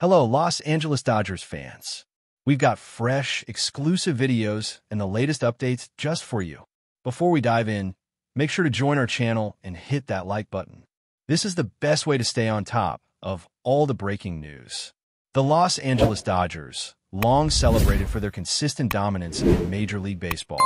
Hello, Los Angeles Dodgers fans. We've got fresh, exclusive videos and the latest updates just for you. Before we dive in, make sure to join our channel and hit that like button. This is the best way to stay on top of all the breaking news. The Los Angeles Dodgers, long celebrated for their consistent dominance in Major League Baseball,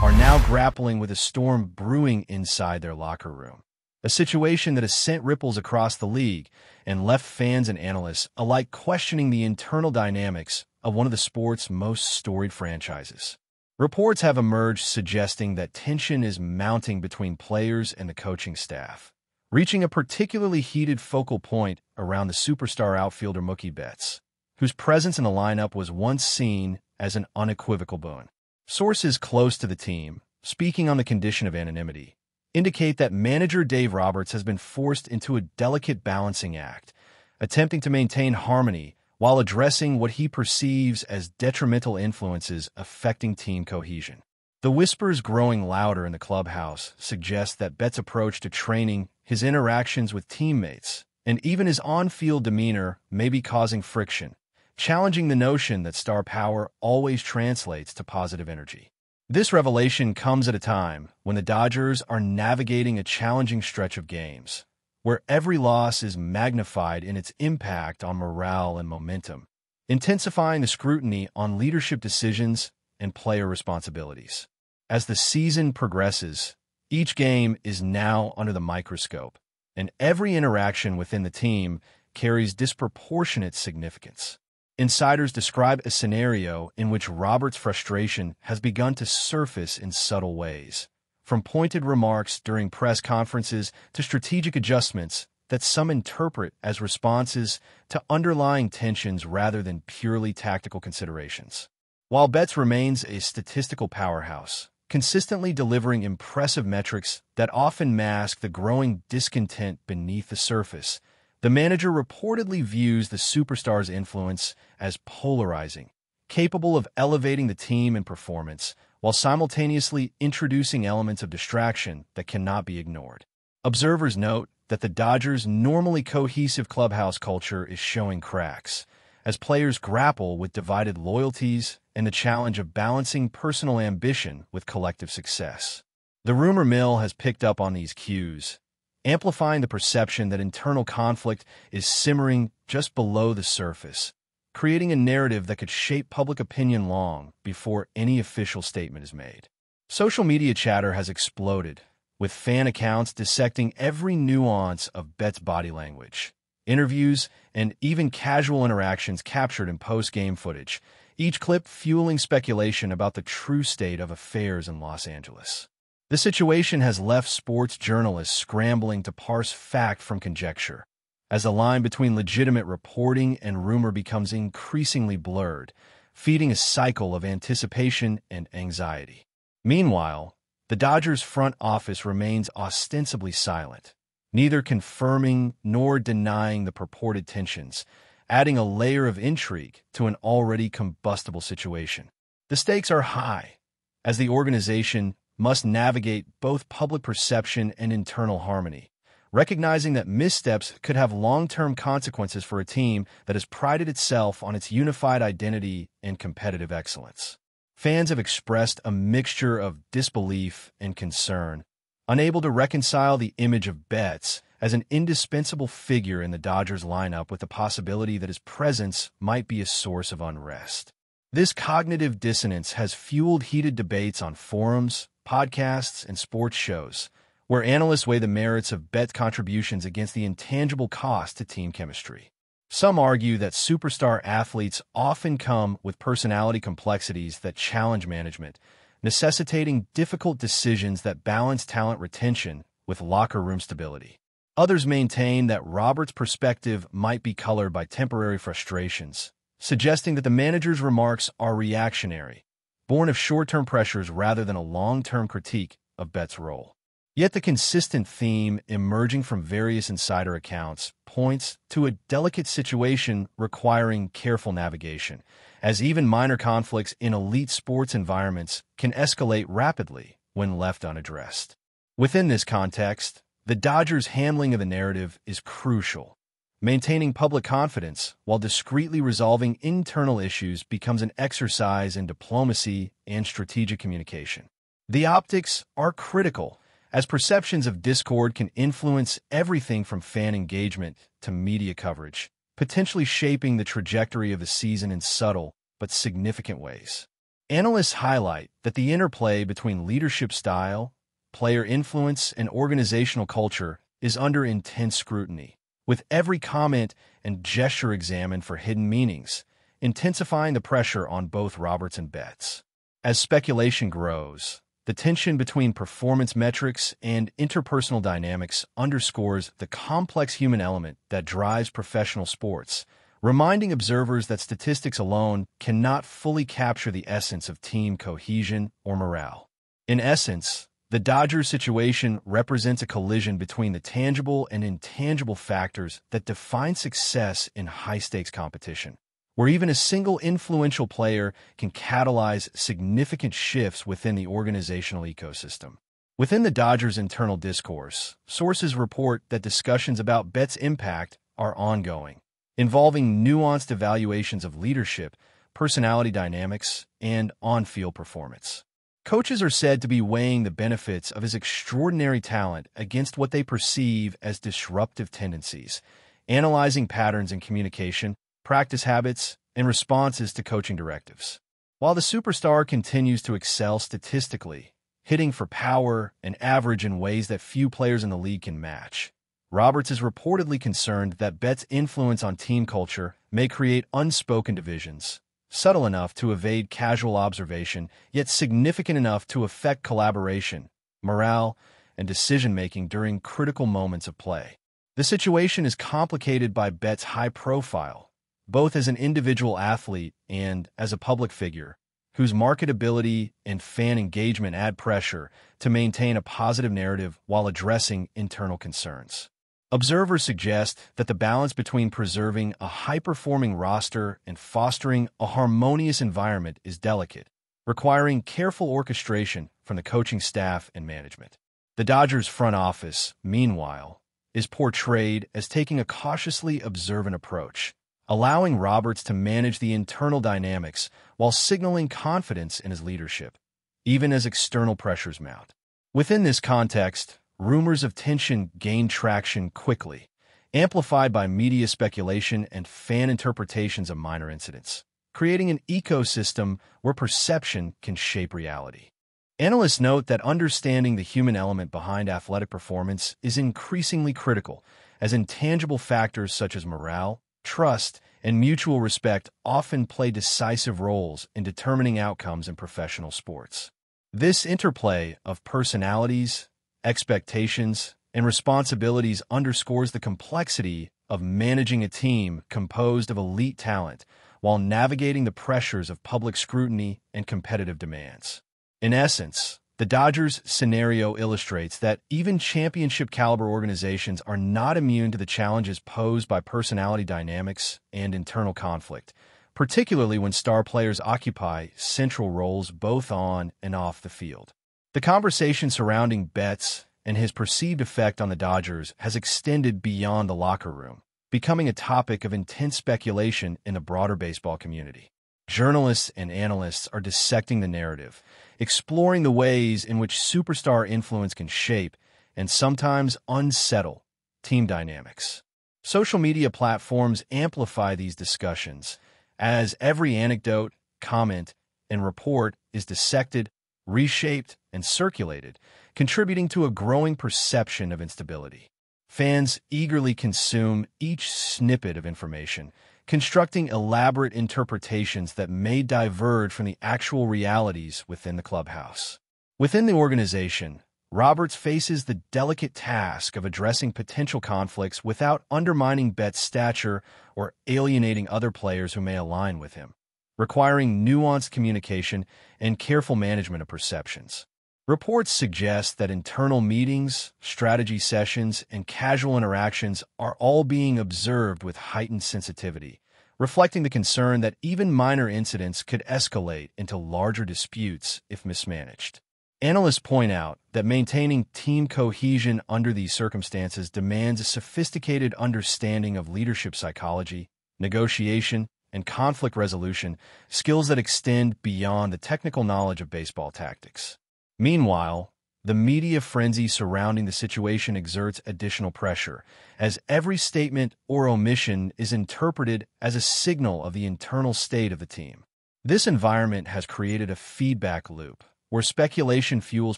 are now grappling with a storm brewing inside their locker room. A situation that has sent ripples across the league and left fans and analysts alike questioning the internal dynamics of one of the sport's most storied franchises. Reports have emerged suggesting that tension is mounting between players and the coaching staff, reaching a particularly heated focal point around the superstar outfielder Mookie Betts, whose presence in the lineup was once seen as an unequivocal boon. Sources close to the team, speaking on the condition of anonymity, indicate that manager Dave Roberts has been forced into a delicate balancing act, attempting to maintain harmony while addressing what he perceives as detrimental influences affecting team cohesion. The whispers growing louder in the clubhouse suggest that Betts' approach to training, his interactions with teammates, and even his on-field demeanor may be causing friction, challenging the notion that star power always translates to positive energy. This revelation comes at a time when the Dodgers are navigating a challenging stretch of games, where every loss is magnified in its impact on morale and momentum, intensifying the scrutiny on leadership decisions and player responsibilities. As the season progresses, each game is now under the microscope, and every interaction within the team carries disproportionate significance. Insiders describe a scenario in which Roberts' frustration has begun to surface in subtle ways, from pointed remarks during press conferences to strategic adjustments that some interpret as responses to underlying tensions rather than purely tactical considerations. While Betts remains a statistical powerhouse, consistently delivering impressive metrics that often mask the growing discontent beneath the surface, the manager reportedly views the superstar's influence as polarizing, capable of elevating the team and performance, while simultaneously introducing elements of distraction that cannot be ignored. Observers note that the Dodgers' normally cohesive clubhouse culture is showing cracks, as players grapple with divided loyalties and the challenge of balancing personal ambition with collective success. The rumor mill has picked up on these cues, amplifying the perception that internal conflict is simmering just below the surface, creating a narrative that could shape public opinion long before any official statement is made. Social media chatter has exploded, with fan accounts dissecting every nuance of Betts' body language, interviews, and even casual interactions captured in post-game footage, each clip fueling speculation about the true state of affairs in Los Angeles. The situation has left sports journalists scrambling to parse fact from conjecture, as the line between legitimate reporting and rumor becomes increasingly blurred, feeding a cycle of anticipation and anxiety. Meanwhile, the Dodgers' front office remains ostensibly silent, neither confirming nor denying the purported tensions, adding a layer of intrigue to an already combustible situation. The stakes are high, as the organization must navigate both public perception and internal harmony, recognizing that missteps could have long-term consequences for a team that has prided itself on its unified identity and competitive excellence. Fans have expressed a mixture of disbelief and concern, unable to reconcile the image of Betts as an indispensable figure in the Dodgers lineup with the possibility that his presence might be a source of unrest. This cognitive dissonance has fueled heated debates on forums, podcasts, and sports shows, where analysts weigh the merits of Betts' contributions against the intangible cost to team chemistry. Some argue that superstar athletes often come with personality complexities that challenge management, necessitating difficult decisions that balance talent retention with locker room stability. Others maintain that Roberts' perspective might be colored by temporary frustrations, suggesting that the manager's remarks are reactionary, born of short-term pressures rather than a long-term critique of Betts' role. Yet the consistent theme emerging from various insider accounts points to a delicate situation requiring careful navigation, as even minor conflicts in elite sports environments can escalate rapidly when left unaddressed. Within this context, the Dodgers' handling of the narrative is crucial, Maintaining public confidence while discreetly resolving internal issues becomes an exercise in diplomacy and strategic communication. The optics are critical, as perceptions of discord can influence everything from fan engagement to media coverage, potentially shaping the trajectory of the season in subtle but significant ways. Analysts highlight that the interplay between leadership style, player influence, and organizational culture is under intense scrutiny, with every comment and gesture examined for hidden meanings, intensifying the pressure on both Roberts and Betts. As speculation grows, the tension between performance metrics and interpersonal dynamics underscores the complex human element that drives professional sports, reminding observers that statistics alone cannot fully capture the essence of team cohesion or morale. In essence, the Dodgers situation represents a collision between the tangible and intangible factors that define success in high-stakes competition, where even a single influential player can catalyze significant shifts within the organizational ecosystem. Within the Dodgers' internal discourse, sources report that discussions about Betts' impact are ongoing, involving nuanced evaluations of leadership, personality dynamics, and on-field performance. Coaches are said to be weighing the benefits of his extraordinary talent against what they perceive as disruptive tendencies, analyzing patterns in communication, practice habits, and responses to coaching directives. While the superstar continues to excel statistically, hitting for power and average in ways that few players in the league can match, Roberts is reportedly concerned that Betts' influence on team culture may create unspoken divisions, subtle enough to evade casual observation, yet significant enough to affect collaboration, morale, and decision-making during critical moments of play. The situation is complicated by Betts' high profile, both as an individual athlete and as a public figure, whose marketability and fan engagement add pressure to maintain a positive narrative while addressing internal concerns. Observers suggest that the balance between preserving a high-performing roster and fostering a harmonious environment is delicate, requiring careful orchestration from the coaching staff and management. The Dodgers' front office, meanwhile, is portrayed as taking a cautiously observant approach, allowing Roberts to manage the internal dynamics while signaling confidence in his leadership, even as external pressures mount. Within this context, rumors of tension gain traction quickly, amplified by media speculation and fan interpretations of minor incidents, creating an ecosystem where perception can shape reality. Analysts note that understanding the human element behind athletic performance is increasingly critical, as intangible factors such as morale, trust, and mutual respect often play decisive roles in determining outcomes in professional sports. This interplay of personalities, expectations, and responsibilities underscores the complexity of managing a team composed of elite talent while navigating the pressures of public scrutiny and competitive demands. In essence, the Dodgers scenario illustrates that even championship-caliber organizations are not immune to the challenges posed by personality dynamics and internal conflict, particularly when star players occupy central roles both on and off the field. The conversation surrounding Betts and his perceived effect on the Dodgers has extended beyond the locker room, becoming a topic of intense speculation in the broader baseball community. Journalists and analysts are dissecting the narrative, exploring the ways in which superstar influence can shape and sometimes unsettle team dynamics. Social media platforms amplify these discussions, as every anecdote, comment, and report is dissected, reshaped, and circulated, contributing to a growing perception of instability. Fans eagerly consume each snippet of information, constructing elaborate interpretations that may diverge from the actual realities within the clubhouse. Within the organization, Roberts faces the delicate task of addressing potential conflicts without undermining Betts' stature or alienating other players who may align with him, requiring nuanced communication and careful management of perceptions. Reports suggest that internal meetings, strategy sessions, and casual interactions are all being observed with heightened sensitivity, reflecting the concern that even minor incidents could escalate into larger disputes if mismanaged. Analysts point out that maintaining team cohesion under these circumstances demands a sophisticated understanding of leadership psychology, negotiation, and conflict resolution, skills that extend beyond the technical knowledge of baseball tactics. Meanwhile, the media frenzy surrounding the situation exerts additional pressure, as every statement or omission is interpreted as a signal of the internal state of the team. This environment has created a feedback loop, where speculation fuels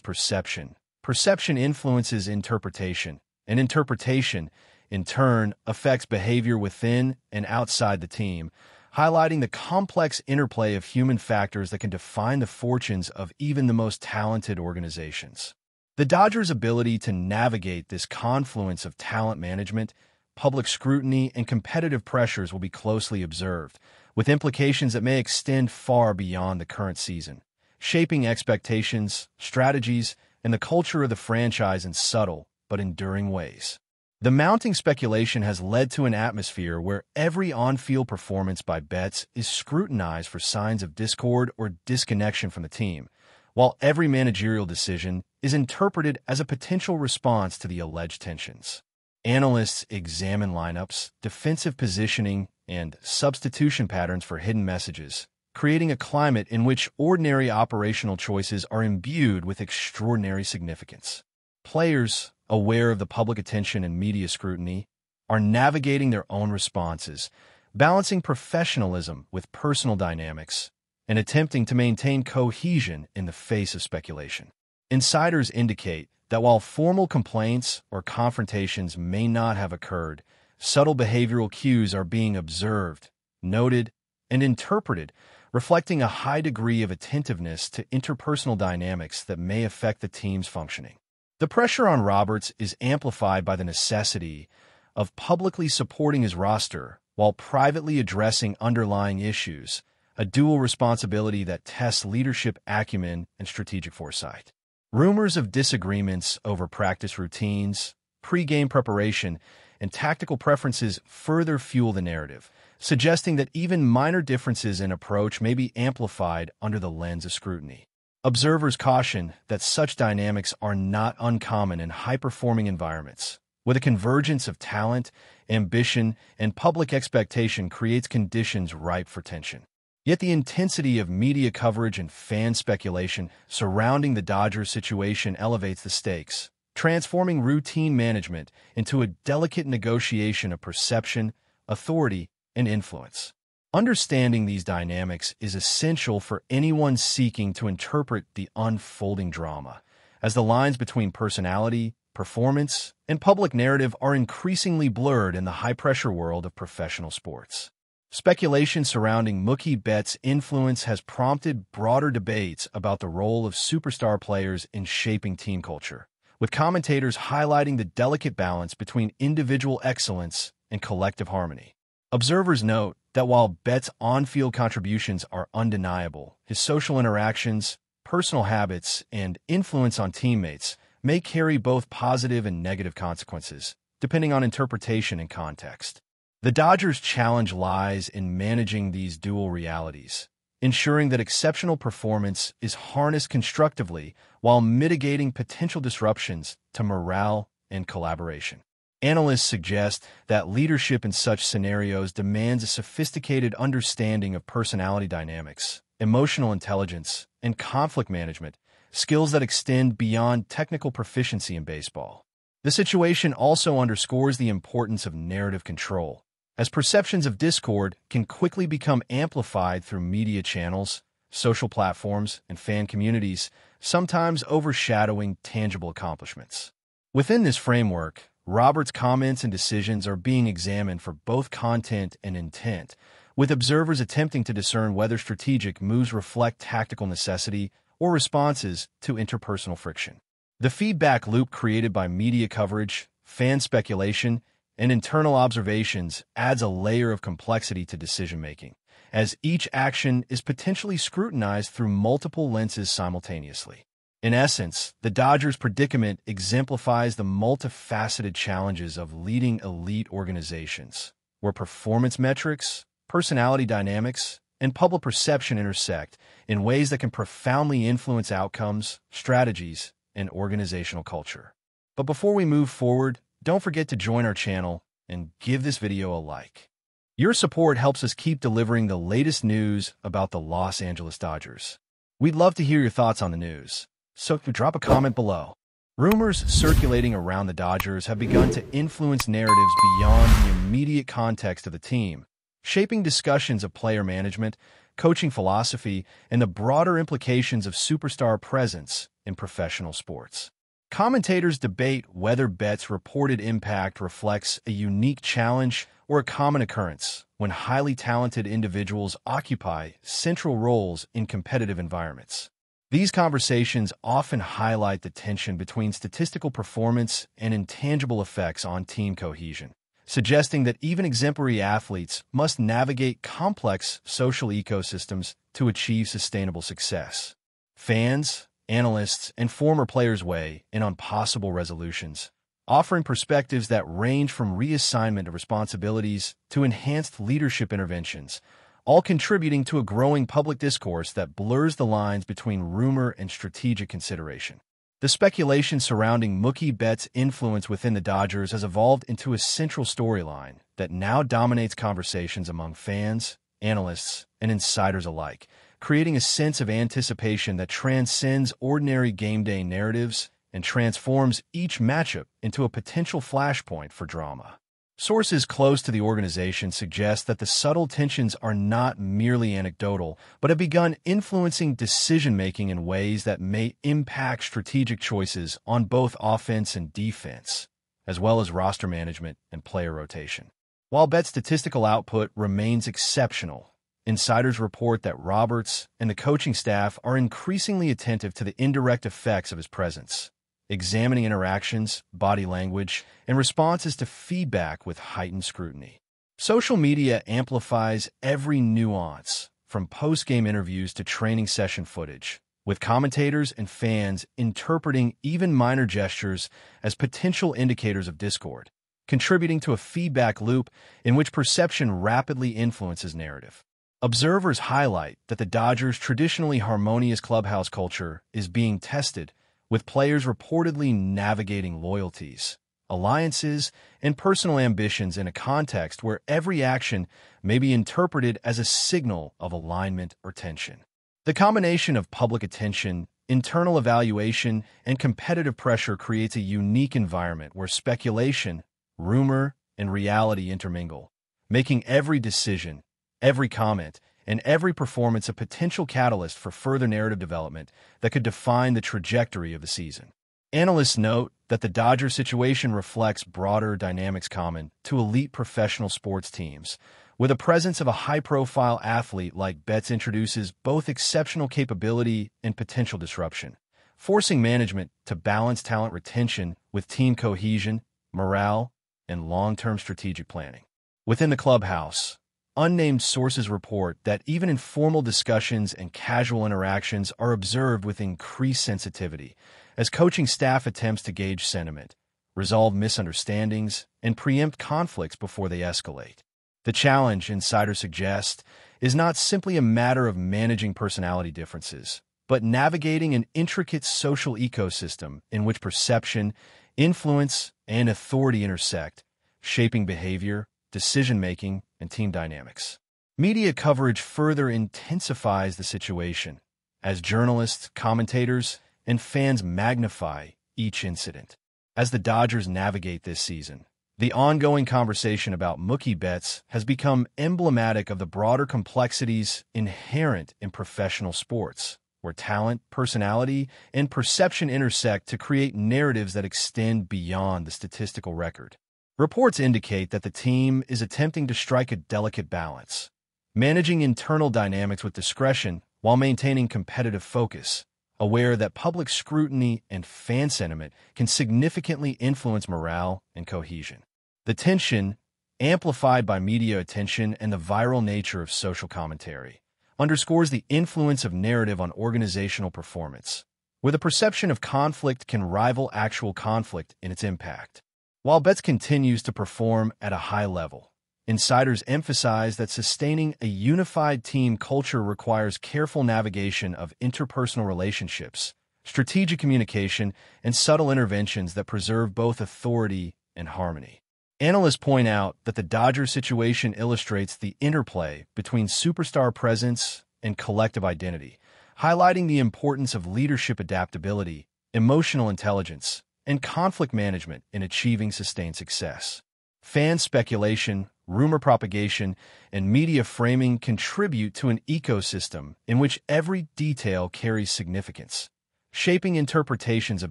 perception, perception influences interpretation, and interpretation, in turn, affects behavior within and outside the team, highlighting the complex interplay of human factors that can define the fortunes of even the most talented organizations. The Dodgers' ability to navigate this confluence of talent management, public scrutiny, and competitive pressures will be closely observed, with implications that may extend far beyond the current season, shaping expectations, strategies, and the culture of the franchise in subtle but enduring ways. The mounting speculation has led to an atmosphere where every on-field performance by Betts is scrutinized for signs of discord or disconnection from the team, while every managerial decision is interpreted as a potential response to the alleged tensions. Analysts examine lineups, defensive positioning, and substitution patterns for hidden messages, creating a climate in which ordinary operational choices are imbued with extraordinary significance. Players, aware of the public attention and media scrutiny, are navigating their own responses, balancing professionalism with personal dynamics, and attempting to maintain cohesion in the face of speculation. Insiders indicate that while formal complaints or confrontations may not have occurred, subtle behavioral cues are being observed, noted, and interpreted, reflecting a high degree of attentiveness to interpersonal dynamics that may affect the team's functioning. The pressure on Roberts is amplified by the necessity of publicly supporting his roster while privately addressing underlying issues, a dual responsibility that tests leadership acumen and strategic foresight. Rumors of disagreements over practice routines, pre-game preparation, and tactical preferences further fuel the narrative, suggesting that even minor differences in approach may be amplified under the lens of scrutiny. Observers caution that such dynamics are not uncommon in high-performing environments, where the convergence of talent, ambition, and public expectation creates conditions ripe for tension. Yet the intensity of media coverage and fan speculation surrounding the Dodgers situation elevates the stakes, transforming routine management into a delicate negotiation of perception, authority, and influence. Understanding these dynamics is essential for anyone seeking to interpret the unfolding drama, as the lines between personality, performance, and public narrative are increasingly blurred in the high-pressure world of professional sports. Speculation surrounding Mookie Betts' influence has prompted broader debates about the role of superstar players in shaping team culture, with commentators highlighting the delicate balance between individual excellence and collective harmony. Observers note that while Betts' on-field contributions are undeniable, his social interactions, personal habits, and influence on teammates may carry both positive and negative consequences, depending on interpretation and context. The Dodgers' challenge lies in managing these dual realities, ensuring that exceptional performance is harnessed constructively while mitigating potential disruptions to morale and collaboration. Analysts suggest that leadership in such scenarios demands a sophisticated understanding of personality dynamics, emotional intelligence, and conflict management, skills that extend beyond technical proficiency in baseball. The situation also underscores the importance of narrative control, as perceptions of discord can quickly become amplified through media channels, social platforms, and fan communities, sometimes overshadowing tangible accomplishments. Within this framework, Roberts' comments and decisions are being examined for both content and intent, with observers attempting to discern whether strategic moves reflect tactical necessity or responses to interpersonal friction. The feedback loop created by media coverage, fan speculation, and internal observations adds a layer of complexity to decision-making, as each action is potentially scrutinized through multiple lenses simultaneously. In essence, the Dodgers' predicament exemplifies the multifaceted challenges of leading elite organizations, where performance metrics, personality dynamics, and public perception intersect in ways that can profoundly influence outcomes, strategies, and organizational culture. But before we move forward, don't forget to join our channel and give this video a like. Your support helps us keep delivering the latest news about the Los Angeles Dodgers. We'd love to hear your thoughts on the news, so drop a comment below. Rumors circulating around the Dodgers have begun to influence narratives beyond the immediate context of the team, shaping discussions of player management, coaching philosophy, and the broader implications of superstar presence in professional sports. Commentators debate whether Betts' reported impact reflects a unique challenge or a common occurrence when highly talented individuals occupy central roles in competitive environments. These conversations often highlight the tension between statistical performance and intangible effects on team cohesion, suggesting that even exemplary athletes must navigate complex social ecosystems to achieve sustainable success. Fans, analysts, and former players weigh in on possible resolutions, offering perspectives that range from reassignment of responsibilities to enhanced leadership interventions, all contributing to a growing public discourse that blurs the lines between rumor and strategic consideration. The speculation surrounding Mookie Betts' influence within the Dodgers has evolved into a central storyline that now dominates conversations among fans, analysts, and insiders alike, creating a sense of anticipation that transcends ordinary game day narratives and transforms each matchup into a potential flashpoint for drama. Sources close to the organization suggest that the subtle tensions are not merely anecdotal, but have begun influencing decision-making in ways that may impact strategic choices on both offense and defense, as well as roster management and player rotation. While Betts' statistical output remains exceptional, insiders report that Roberts and the coaching staff are increasingly attentive to the indirect effects of his presence, examining interactions, body language, and responses to feedback with heightened scrutiny. Social media amplifies every nuance, from post-game interviews to training session footage, with commentators and fans interpreting even minor gestures as potential indicators of discord, contributing to a feedback loop in which perception rapidly influences narrative. Observers highlight that the Dodgers' traditionally harmonious clubhouse culture is being tested, with players reportedly navigating loyalties, alliances, and personal ambitions in a context where every action may be interpreted as a signal of alignment or tension. The combination of public attention, internal evaluation, and competitive pressure creates a unique environment where speculation, rumor, and reality intermingle, making every decision, every comment, and every performance a potential catalyst for further narrative development that could define the trajectory of the season. Analysts note that the Dodgers situation reflects broader dynamics common to elite professional sports teams, where the presence of a high-profile athlete like Betts introduces both exceptional capability and potential disruption, forcing management to balance talent retention with team cohesion, morale, and long-term strategic planning. Within the clubhouse, unnamed sources report that even informal discussions and casual interactions are observed with increased sensitivity as coaching staff attempts to gauge sentiment, resolve misunderstandings, and preempt conflicts before they escalate. The challenge, insiders suggest, is not simply a matter of managing personality differences, but navigating an intricate social ecosystem in which perception, influence, and authority intersect, shaping behavior, decision-making, and team dynamics. Media coverage further intensifies the situation, as journalists, commentators, and fans magnify each incident. As the Dodgers navigate this season, the ongoing conversation about Mookie Betts has become emblematic of the broader complexities inherent in professional sports, where talent, personality, and perception intersect to create narratives that extend beyond the statistical record. Reports indicate that the team is attempting to strike a delicate balance, managing internal dynamics with discretion while maintaining competitive focus, aware that public scrutiny and fan sentiment can significantly influence morale and cohesion. The tension, amplified by media attention and the viral nature of social commentary, underscores the influence of narrative on organizational performance, where the perception of conflict can rival actual conflict in its impact. While Betts continues to perform at a high level, Insiders emphasize that sustaining a unified team culture requires careful navigation of interpersonal relationships, strategic communication, and subtle interventions that preserve both authority and harmony. Analysts point out that the Dodgers situation illustrates the interplay between superstar presence and collective identity, highlighting the importance of leadership adaptability, emotional intelligence, and conflict management in achieving sustained success. Fan speculation, rumor propagation, and media framing contribute to an ecosystem in which every detail carries significance, shaping interpretations of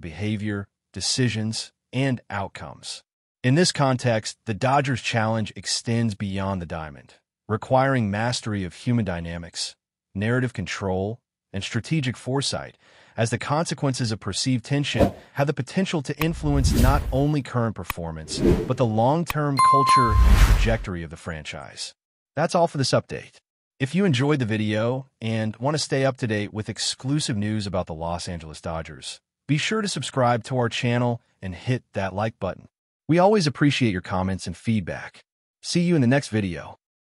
behavior, decisions, and outcomes. In this context, the Dodgers' challenge extends beyond the diamond, requiring mastery of human dynamics, narrative control, and strategic foresight, as the consequences of perceived tension have the potential to influence not only current performance, but the long-term culture and trajectory of the franchise. That's all for this update. If you enjoyed the video and want to stay up to date with exclusive news about the Los Angeles Dodgers, be sure to subscribe to our channel and hit that like button. We always appreciate your comments and feedback. See you in the next video.